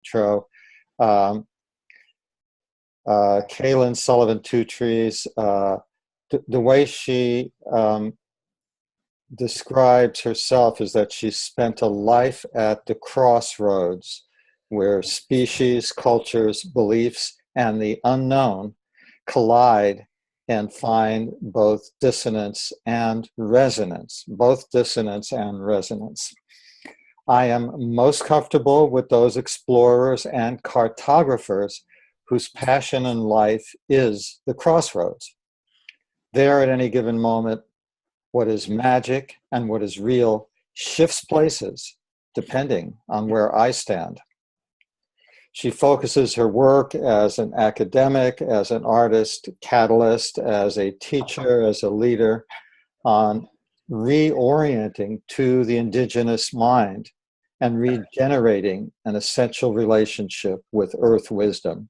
intro. Um, Kaylin Sullivan Two Trees, the way she describes herself is that she spent a life at the crossroads where species, cultures, beliefs, and the unknown collide and find both dissonance and resonance, both dissonance and resonance. I am most comfortable with those explorers and cartographers whose passion in life is the crossroads. There at any given moment, what is magic and what is real shifts places depending on where I stand. She focuses her work as an academic, as an artist, catalyst, as a teacher, as a leader on reorienting to the indigenous mind and regenerating an essential relationship with earth wisdom.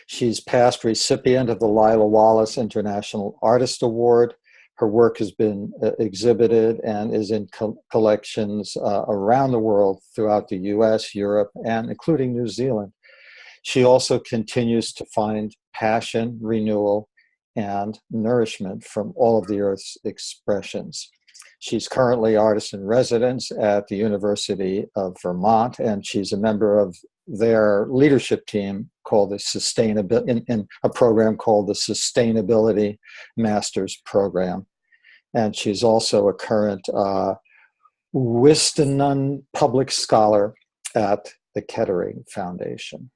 She's past recipient of the Lila Wallace International Artist Award. Her work has been exhibited and is in collections around the world throughout the US, Europe, and including New Zealand. She also continues to find passion, renewal, and nourishment from all of the Earth's expressions. She's currently artist in residence at the University of Vermont, and she's a member of their leadership team called the Sustainability, in a program called the Sustainability Masters Program. And she's also a current Winston Public Scholar at the Kettering Foundation.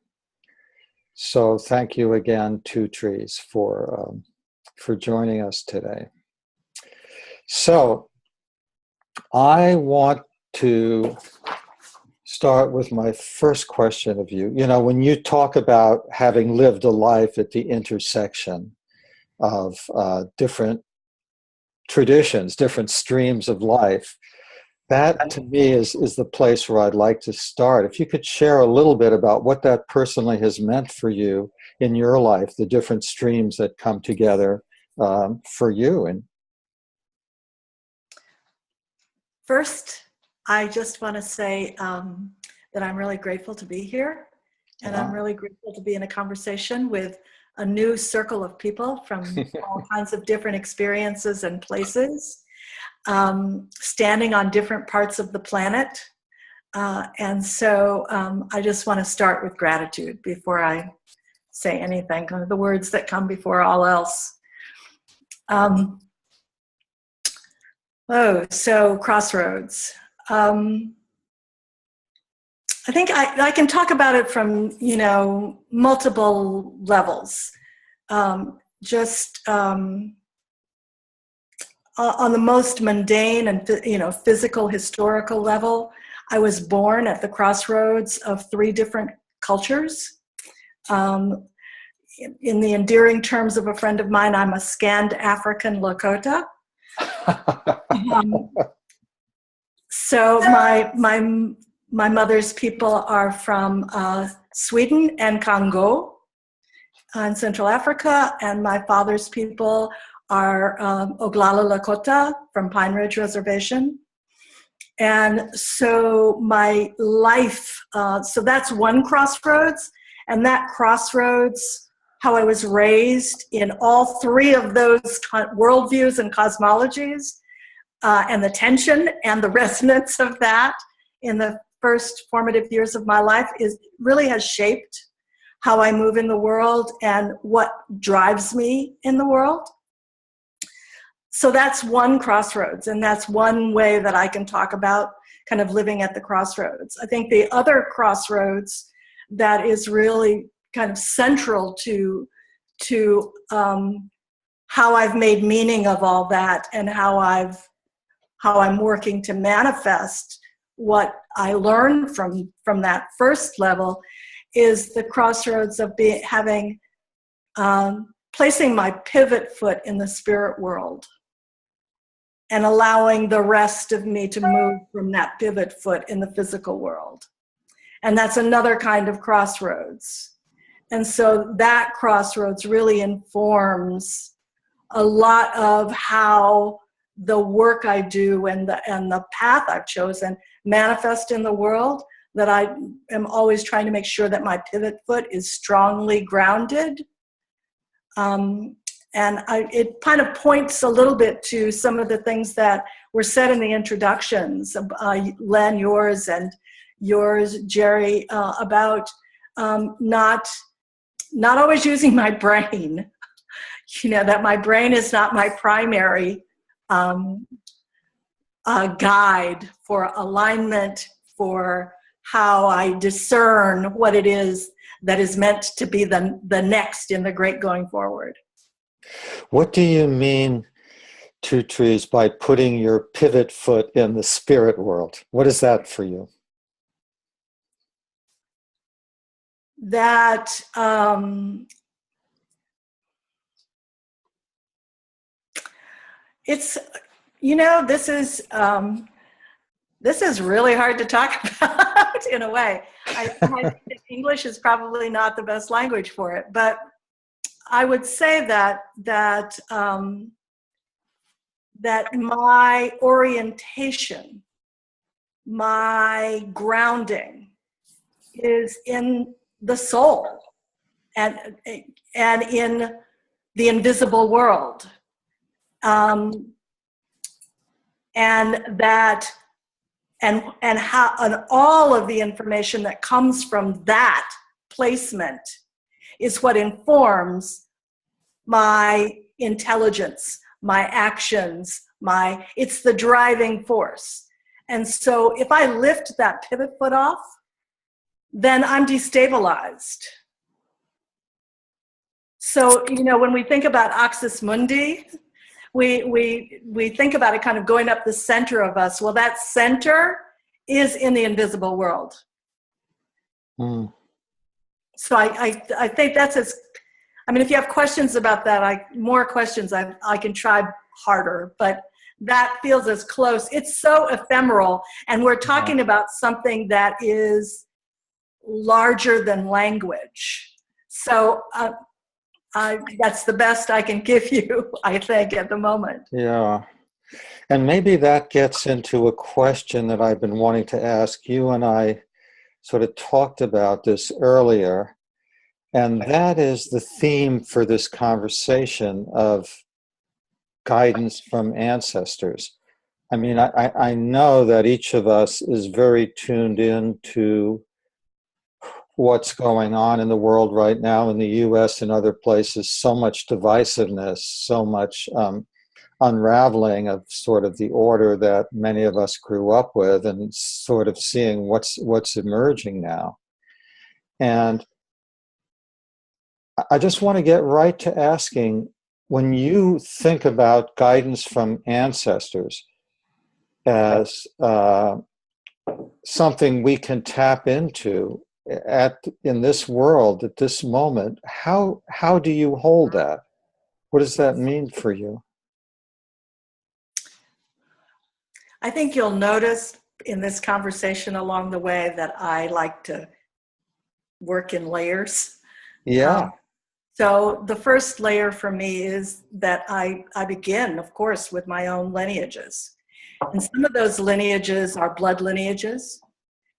So thank you again, Two Trees, for joining us today. So I want to start with my first question of you. You know, when you talk about having lived a life at the intersection of different traditions, different streams of life, that to me is the place where I'd like to start. If you could share a little bit about what that personally has meant for you in your life, the different streams that come together for you. And first, I just want to say that I'm really grateful to be here, and I'm really grateful to be in a conversation with a new circle of people from all kinds of different experiences and places, standing on different parts of the planet. And so I just want to start with gratitude before I say anything, kind of the words that come before all else. So crossroads. I think I can talk about it from, multiple levels. Just on the most mundane and, physical, historical level, I was born at the crossroads of 3 different cultures. In the endearing terms of a friend of mine, I'm a scanned African Lakota. So my mother's people are from Sweden and Congo in Central Africa, and my father's people are Oglala Lakota from Pine Ridge Reservation. And so my life, so that's one crossroads, and that crossroads, how I was raised in all 3 of those worldviews and cosmologies, and the tension and the resonance of that in the first formative years of my life really has shaped how I move in the world and what drives me in the world. So that's one crossroads, and that's one way that I can talk about kind of living at the crossroads. I think the other crossroads that is really kind of central to how I've made meaning of all that and how I'm working to manifest what I learned from that first level is the crossroads of placing my pivot foot in the spirit world and allowing the rest of me to move from that pivot foot in the physical world. And that's another kind of crossroads. And so that crossroads really informs a lot of how the work I do and the path I've chosen manifest in the world, that I am always trying to make sure that my pivot foot is strongly grounded. It kind of points a little bit to some of the things that were said in the introductions, Len, yours, and yours, Jerry, about not always using my brain. That my brain is not my primary guide for alignment, for how I discern what it is that is meant to be the next in the great going forward. What do you mean, Two Trees, by putting your pivot foot in the spirit world? What is that for you? That it's, this is really hard to talk about in a way. I think English is probably not the best language for it, but I would say that my orientation, my grounding is in the soul and in the invisible world. And all of the information that comes from that placement is what informs my intelligence, my actions, it's the driving force. And so if I lift that pivot foot off, then I'm destabilized. So, when we think about Axis Mundi, we think about it kind of going up the center of us. Well, that center is in the invisible world. Mm. So I think that's if you have questions about that, I can try harder, but that feels as close. It's so ephemeral, and we're talking about something that is larger than language. So that's the best I can give you, I think, at the moment. Yeah. And maybe that gets into a question that I've been wanting to ask. You and I sort of talked about this earlier, and that is the theme for this conversation of guidance from ancestors. I mean, I know that each of us is very tuned in to what's going on in the world right now, in the US and other places. So much divisiveness, so much unraveling of sort of the order that many of us grew up with, and sort of seeing what's emerging now. And I just want to get right to asking, when you think about guidance from ancestors as something we can tap into in this world at this moment, how do you hold that? What does that mean for you? I think you'll notice in this conversation along the way that I like to work in layers. Yeah. So the first layer for me is that I begin, of course, with my own lineages. And some of those lineages are blood lineages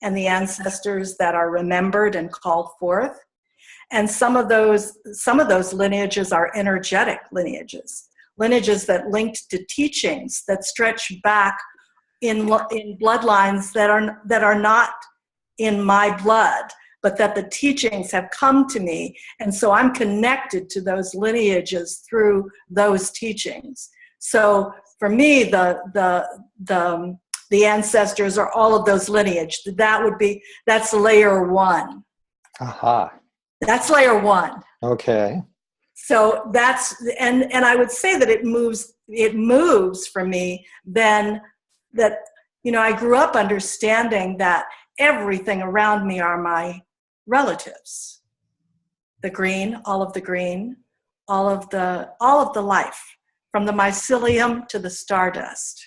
and the ancestors that are remembered and called forth. And some of those lineages are energetic lineages that linked to teachings that stretch back in bloodlines that are not in my blood, but that the teachings have come to me. And so I'm connected to those lineages through those teachings. So for me, the ancestors are all of those lineage. That's layer one. Aha. That's layer one. Okay. So and I would say that it moves for me then that, I grew up understanding that everything around me are my relatives. The green, all of the life, from the mycelium to the stardust,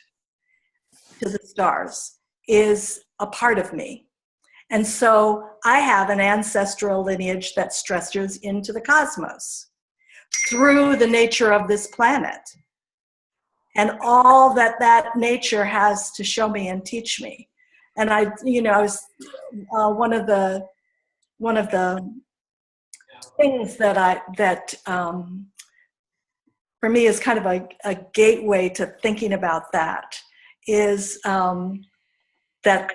to the stars, is a part of me. And so I have an ancestral lineage that stretches into the cosmos through the nature of this planet and all that nature has to show me and teach me. And I was one of the things that for me is kind of a gateway to thinking about that is that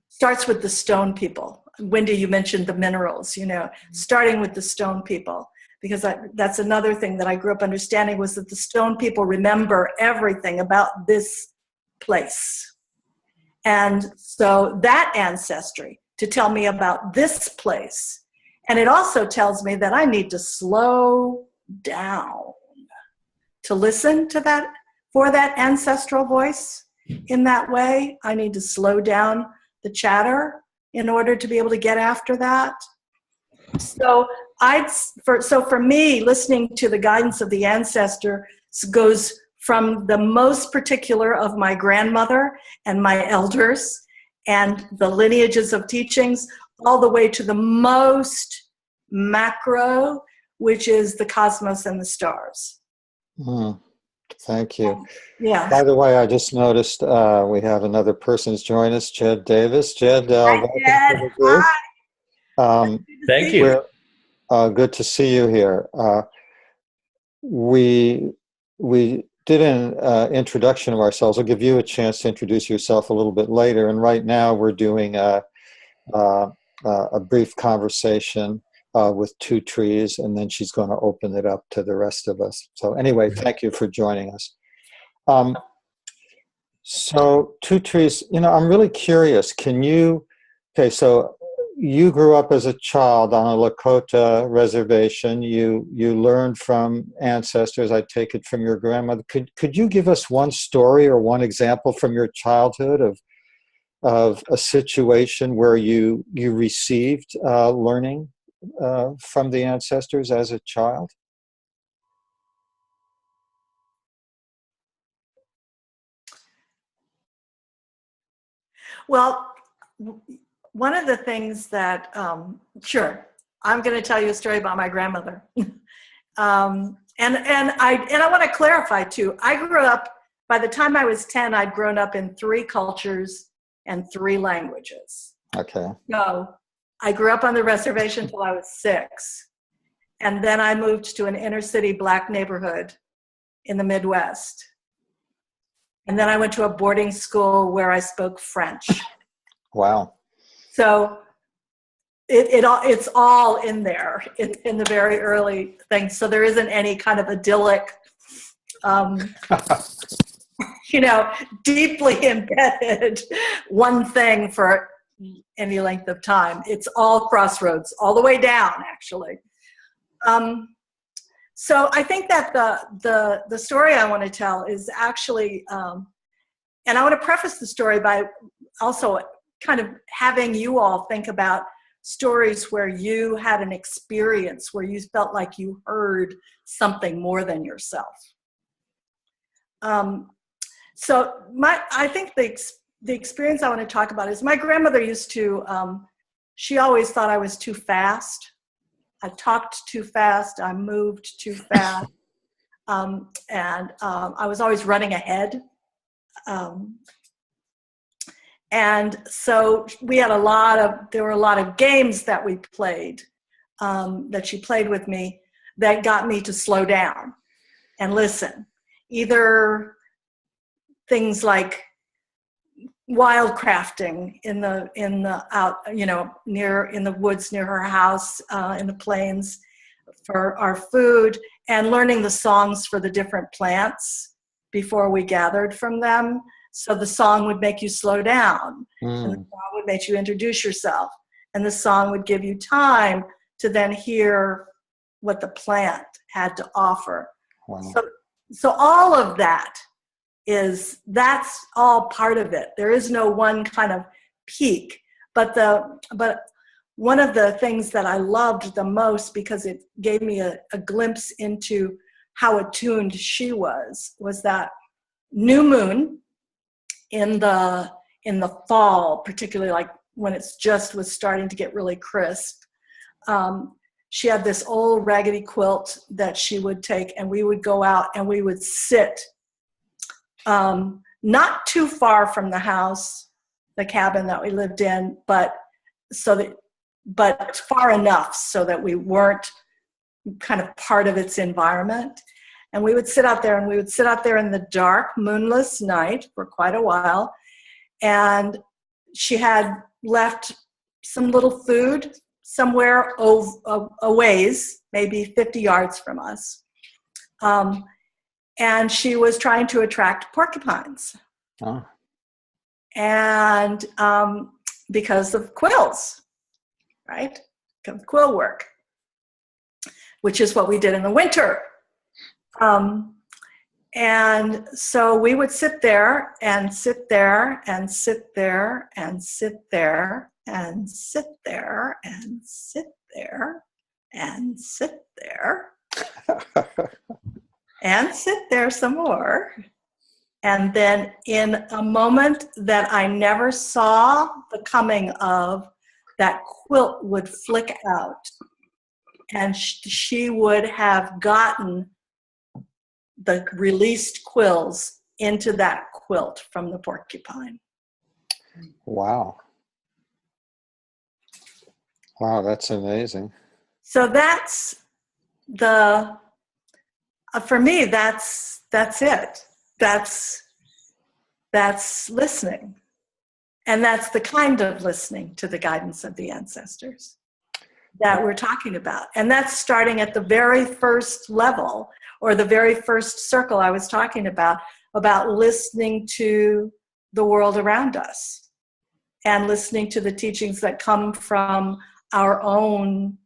starts with the stone people. Wendy, you mentioned the minerals, starting with the stone people, because that's another thing that I grew up understanding, was that the stone people remember everything about this place. And so that ancestry to tell me about this place. And it also tells me that I need to slow down to listen to that, for that ancestral voice in that way. I need to slow down the chatter in order to be able to get after that. So for me, listening to the guidance of the ancestor goes from the most particular of my grandmother and my elders and the lineages of teachings, all the way to the most macro, which is the cosmos and the stars. Thank you. Yeah. By the way, I just noticed we have another person who's joined us, Jed Davis. Jed, welcome Jed. to the group. Thank you. Good to see you here. We did an introduction of ourselves. I'll give you a chance to introduce yourself a little bit later. And right now we're doing a brief conversation with Two Trees, and then she's going to open it up to the rest of us. So anyway, thank you for joining us. So Two Trees, I'm really curious. So you grew up as a child on a Lakota reservation. You learned from ancestors, I take it from your grandmother. Could you give us one story or one example from your childhood of a situation where you received learning from the ancestors as a child? Well, one of the things that, sure, I'm going to tell you a story about my grandmother. And I want to clarify too, I grew up, by the time I was 10, I'd grown up in 3 cultures and 3 languages. Okay. So I grew up on the reservation till I was 6. And then I moved to an inner city Black neighborhood in the Midwest. And then I went to a boarding school where I spoke French. Wow. So it's all in there in the very early things. So there isn't any kind of idyllic, deeply embedded one thing for any length of time. It's all crossroads, all the way down, actually. So I think that the story I want to tell is actually, and I want to preface the story by also kind of having you all think about stories where you had an experience where you felt like you heard something more than yourself. So I think the experience I want to talk about is my grandmother used to, she always thought I was too fast. I talked too fast. I moved too fast. And I was always running ahead. And so there were a lot of games that we played, that she played with me, that got me to slow down and listen. Either things like wildcrafting in the woods near her house, in the plains for our food, and learning the songs for the different plants before we gathered from them. So the song would make you slow down, and the song would make you introduce yourself, and the song would give you time to then hear what the plant had to offer. Wow. So all of that's all part of it. There is no one kind of peak, but one of the things that I loved the most, because it gave me a glimpse into how attuned she was that new moon in the fall, particularly like when it's just was starting to get really crisp. She had this old raggedy quilt that she would take, and we would go out and we would sit not too far from the house, the cabin that we lived in, but far enough so that we weren't kind of part of its environment. And we would sit out there, and we would sit out there in the dark, moonless night for quite a while. And she had left some little food somewhere a ways, maybe 50 yards from us. And she was trying to attract porcupines. Oh. And because of quills, right? Quill work, which is what we did in the winter. And so we would sit there and sit there and sit there and sit there and sit there and sit there and sit there and sit there some more. And then in a moment that I never saw the coming of, that quilt would flick out, and she would have gotten the released quills into that quilt from the porcupine. Wow. Wow, that's amazing. So that's for me, that's it. That's listening. And that's the kind of listening to the guidance of the ancestors that we're talking about. And that's starting at the very first level, or the very first circle I was talking about listening to the world around us and listening to the teachings that come from our own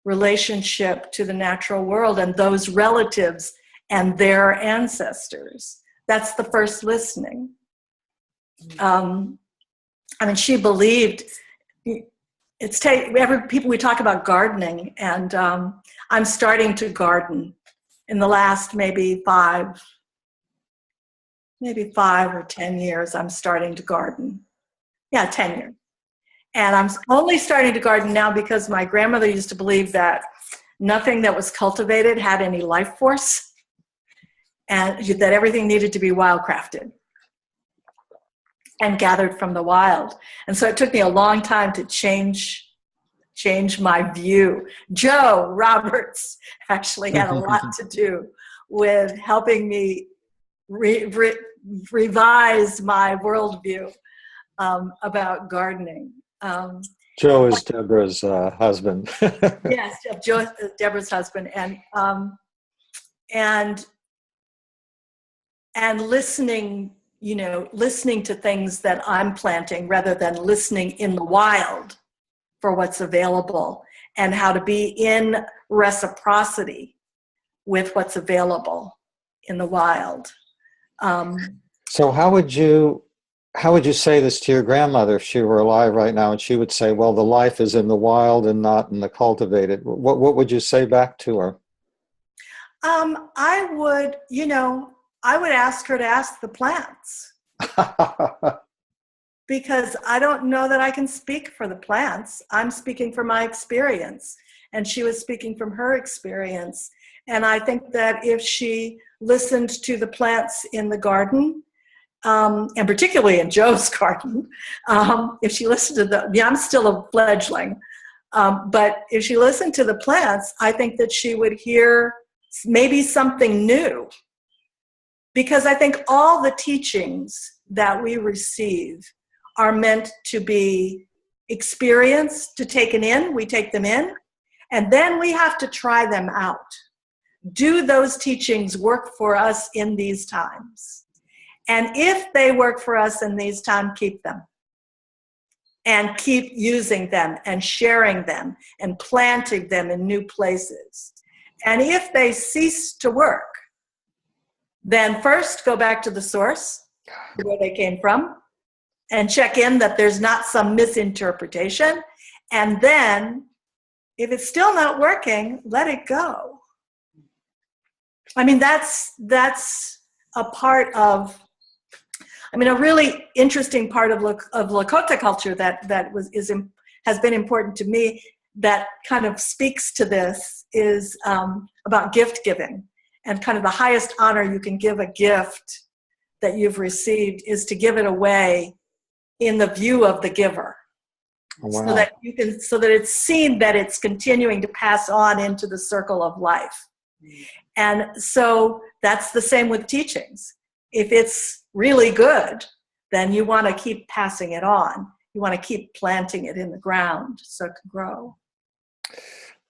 relationship to the natural world and those relatives and their ancestors. That's the first listening. She believed, people, we talk about gardening, and I'm starting to garden in the last maybe 5 or 10 years. I'm starting to garden. Yeah, 10 years. And I'm only starting to garden now because my grandmother used to believe that nothing that was cultivated had any life force, and that everything needed to be wildcrafted and gathered from the wild. And so it took me a long time to change my view. Joe Roberts actually had a lot to do with helping me revise my worldview about gardening. Joe is Deborah's husband. Yes, Joe is Deborah's husband, and listening, listening to things that I'm planting rather than listening in the wild for what's available, and how to be in reciprocity with what's available in the wild. So how would you say this to your grandmother if she were alive right now, and she would say, well, the life is in the wild and not in the cultivated? What would you say back to her? I would ask her to ask the plants. Because I don't know that I can speak for the plants. I'm speaking from my experience, and she was speaking from her experience. And I think that if she listened to the plants in the garden, and particularly in Joe's garden, if she listened to I'm still a fledgling, but if she listened to the plants, I think that she would hear maybe something new. Because I think all the teachings that we receive are meant to be experienced, to taken in. We take them in, and then we have to try them out. Do those teachings work for us in these times? And if they work for us in these times, keep them. And keep using them and sharing them and planting them in new places. And if they cease to work, then first go back to the source, where they came from, and check in that there's not some misinterpretation. And then, if it's still not working, let it go. That's a part of, a really interesting part of Lakota culture that has been important to me, that kind of speaks to this, is about gift giving. And kind of the highest honor you can give a gift that you've received is to give it away in the view of the giver. Wow. So that it's seen that it's continuing to pass on into the circle of life. And so that's the same with teachings. If it's really good, then you want to keep passing it on. You want to keep planting it in the ground so it can grow.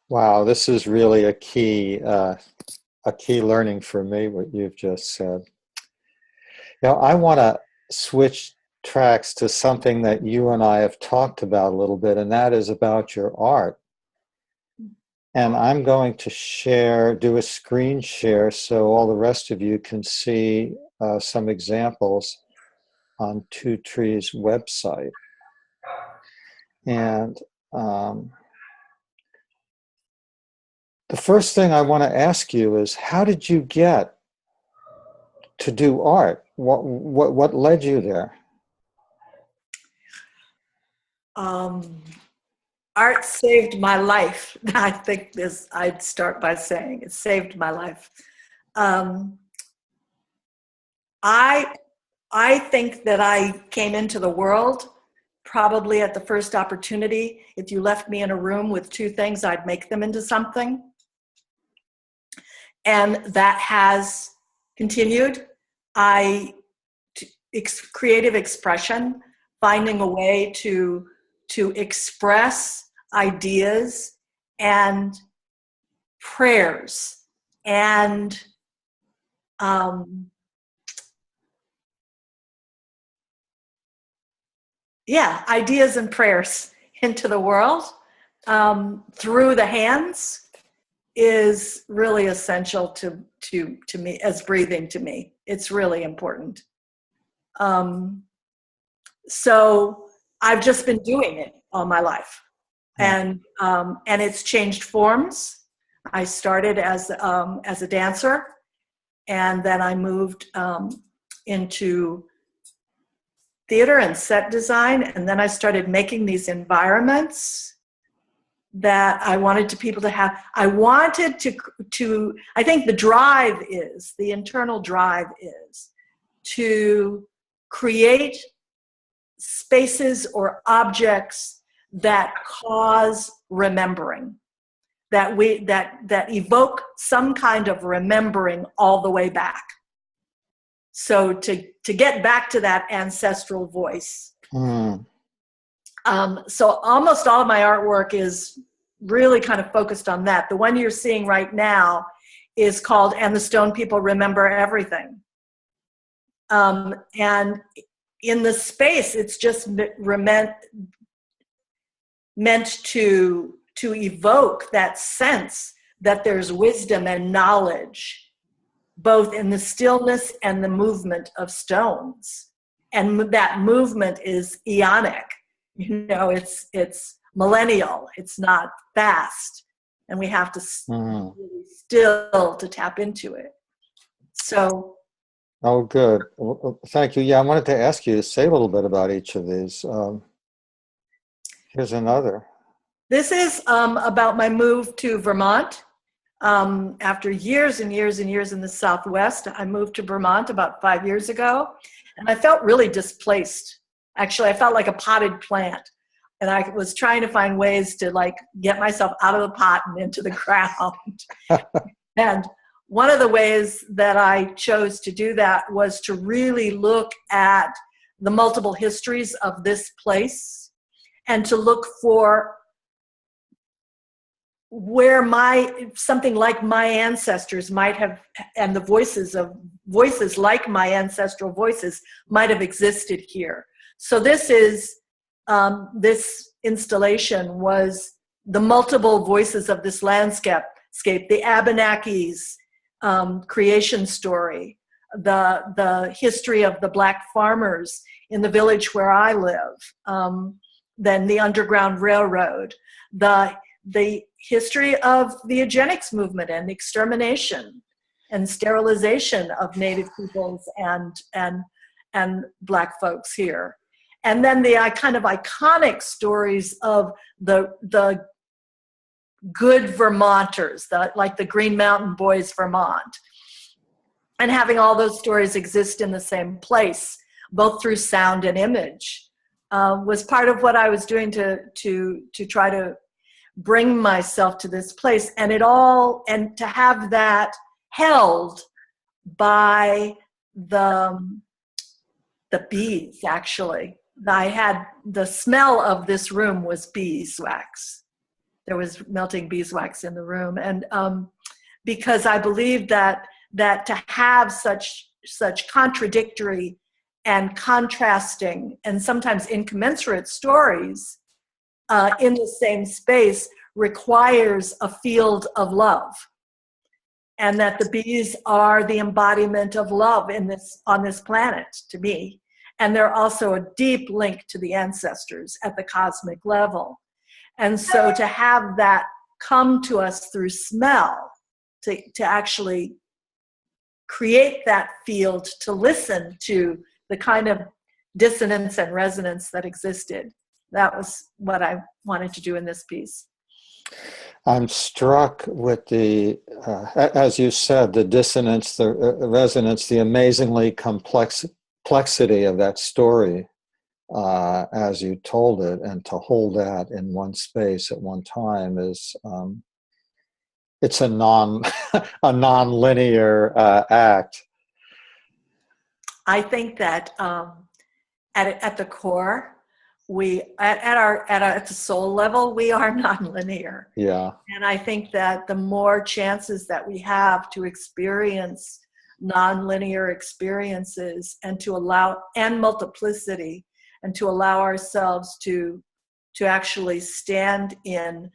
Wow, this is really a key learning for me, what you've just said. Now, I want to switch tracks to something that you and I have talked about a little bit, and that is about your art. And I'm going to do a screen share so all the rest of you can see some examples on Two Trees' website. And the first thing I want to ask you is, how did you get to do art? What led you there? Art saved my life. I think I'd start by saying it saved my life. I think that I came into the world probably at the first opportunity. If you left me in a room with two things, I'd make them into something. And that has continued. Creative expression, finding a way to express ideas and prayers and ideas and prayers into the world through the hands is really essential to me as breathing to me. It's really important. So I've just been doing it all my life, and it's changed forms. I started as a dancer, and then I moved into theater and set design, and then I started making these environments that I wanted people to have. I wanted to. I think the internal drive is to create spaces or objects that cause remembering, that evoke some kind of remembering all the way back. So to get back to that ancestral voice. So almost all of my artwork is really kind of focused on that. The one you're seeing right now is called "And the Stone People Remember Everything." And in the space, it's just meant to evoke that sense that there's wisdom and knowledge, both in the stillness and the movement of stones. And that movement is eonic. It's millennial. It's not fast. And we have to really still to tap into it. So. Oh, good. Well, thank you. Yeah, I wanted to ask you to say a little bit about each of these. Here's another. This is about my move to Vermont. After years and years and years in the Southwest, I moved to Vermont about 5 years ago, and I felt really displaced. Actually, I felt like a potted plant, and I was trying to find ways to get myself out of the pot and into the ground. And one of the ways that I chose to do that was to really look at the multiple histories of this place and to look for where something like my ancestors might have, and the voices like my ancestral voices might have existed here. So this installation was the multiple voices of this landscape, the Abenakis, creation story, the history of the Black farmers in the village where I live, then the Underground Railroad, the history of the eugenics movement and extermination and sterilization of Native peoples and Black folks here, and then the kind of iconic stories of the good Vermonters, like the Green Mountain Boys, Vermont, and having all those stories exist in the same place, both through sound and image. was part of what I was doing to try to bring myself to this place, and to have that held by the bees. Actually, I had the smell of this room was beeswax. There was melting beeswax in the room, and because I believe that to have such contradictory and contrasting and sometimes incommensurate stories in the same space requires a field of love, and that the bees are the embodiment of love on this planet to me, and they're also a deep link to the ancestors at the cosmic level. And so to have that come to us through smell, to actually create that field, to listen to the kind of dissonance and resonance that existed. That was what I wanted to do in this piece. I'm struck with the, as you said, the dissonance, the resonance, the amazingly complexity of that story as you told it, and to hold that in one space at one time is, it's a non-linear act. I think that at the core, at the soul level, we are nonlinear. Yeah. And I think that the more chances that we have to experience nonlinear experiences and to allow, and multiplicity, and to allow ourselves to actually stand in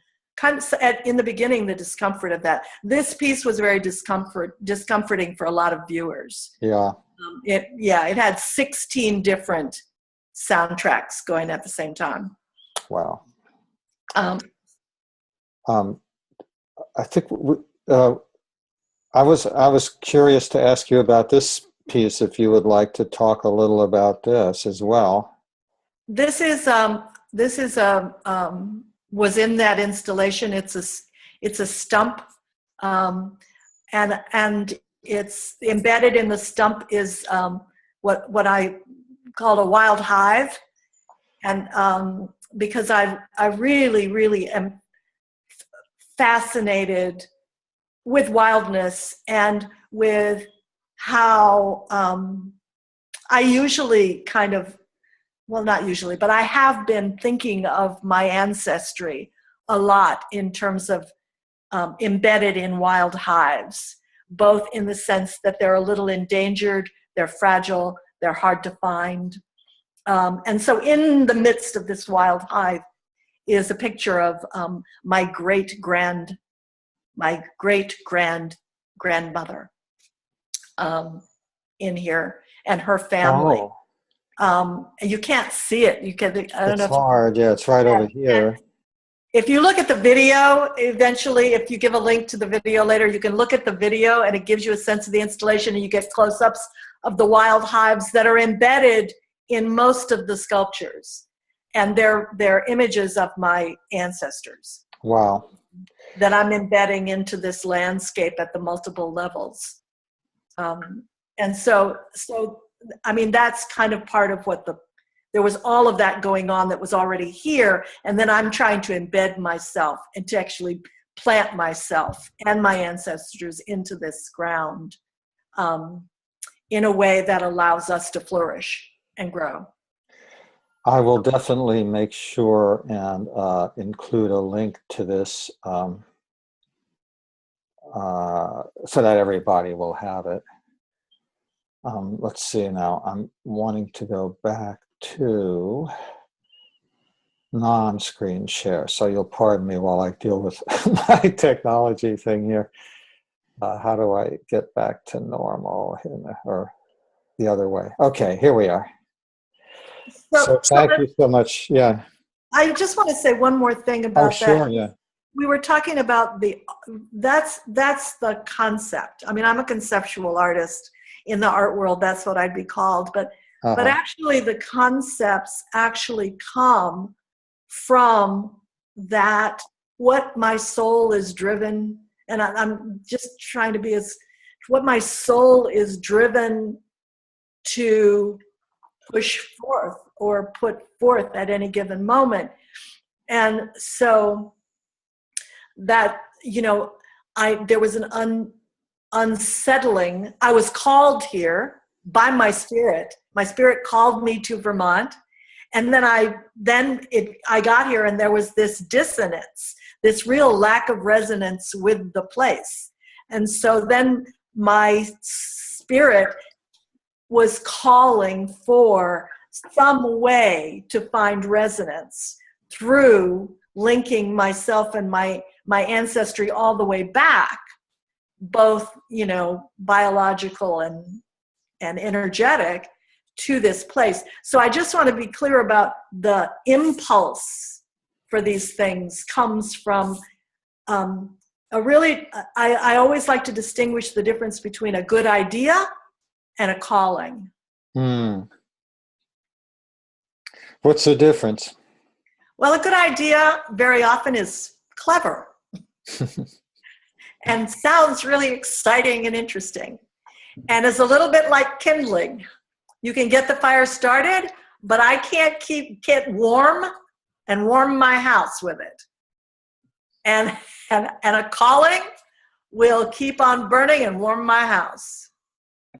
in the beginning, the discomfort of that. This piece was very discomforting for a lot of viewers. Yeah. It had 16 different soundtracks going at the same time. Wow. I think I was curious to ask you about this piece, if you would like to talk a little about this as well. This was in that installation. It's a stump, and it's embedded in the stump is what I call a wild hive, and because I really am fascinated with wildness and with how I usually not usually, but I have been thinking of my ancestry a lot in terms of embedded in wild hives, both in the sense that they're a little endangered, they're fragile, they're hard to find. And so in the midst of this wild hive is a picture of my great grandmother in here, and her family. Oh. You can't see it. I don't know. It's hard. Yeah, it's right over here. If you look at the video, eventually, if you give a link to the video later, you can look at the video and it gives you a sense of the installation, and you get close-ups of the wild hives that are embedded in most of the sculptures. And they're images of my ancestors. Wow. That I'm embedding into this landscape at the multiple levels. And so, I mean, that's kind of part of what there was all of that going on that was already here. And then I'm trying to embed myself and to actually plant myself and my ancestors into this ground in a way that allows us to flourish and grow. I will definitely make sure and include a link to this so that everybody will have it. Let's see now. I'm wanting to go back to non-screen share. So you'll pardon me while I deal with my technology thing here. How do I get back to normal or the other way? Okay, here we are. So thank you so much. Yeah. I just want to say one more thing about that. Oh, sure, yeah. We were talking about that's the concept. I mean, I'm a conceptual artist. In the art world, that's what I'd be called. But actually the concepts actually come from that, what my soul is driven, and I'm just trying to be what my soul is driven to push forth or put forth at any given moment. And so that, there was an unsettling. I was called here by my spirit. My spirit called me to Vermont. And then I got here, and there was this dissonance, this real lack of resonance with the place. And so then my spirit was calling for some way to find resonance through linking myself and my ancestry all the way back, both, biological and energetic, to this place. So I just want to be clear about the impulse for these things comes from I always like to distinguish the difference between a good idea and a calling. What's the difference? Well, a good idea very often is clever and sounds really exciting and interesting, and is a little bit like kindling. You can get the fire started, but I can't get warm and warm my house with it. And a calling will keep on burning and warm my house.